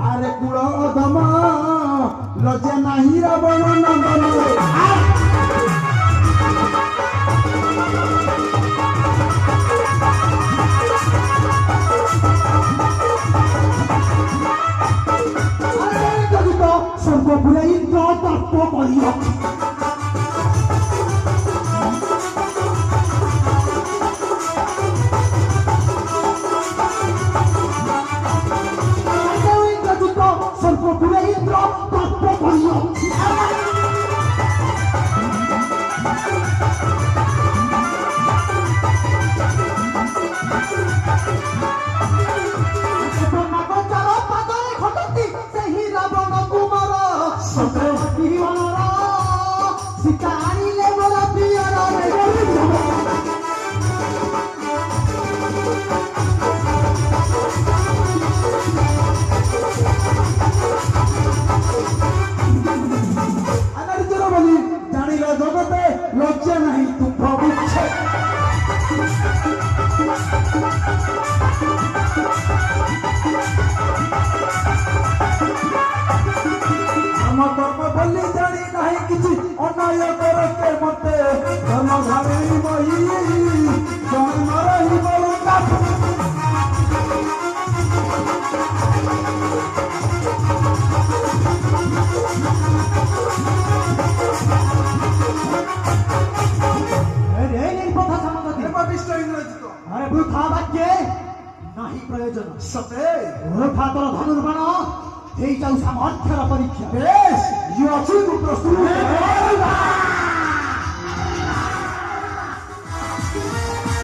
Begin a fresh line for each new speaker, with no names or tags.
আরে কুড় অধম লজ্জা নাহি রাবণ নন্দন সর্বপুরে ইন্দ্র তত্ত্ব করিল সর্বপুরে ইন্দ্র তত্ত্ব করিল জগতে লজ্জা নাই তুফ বুঝছে আমার কর্ম বললি জানি নাই কিছু অন্যায় করতে মতে ধর্ম ঘরে বহি জন্ম রহিব আরে বৃথা বাক্যে নাহি প্রয়োজন সতে বৃথা তোর ধনুর্বাণ এই যাও সামর্থ্যের পরীক্ষা বেশ ইউ অচুত প্রস্তুত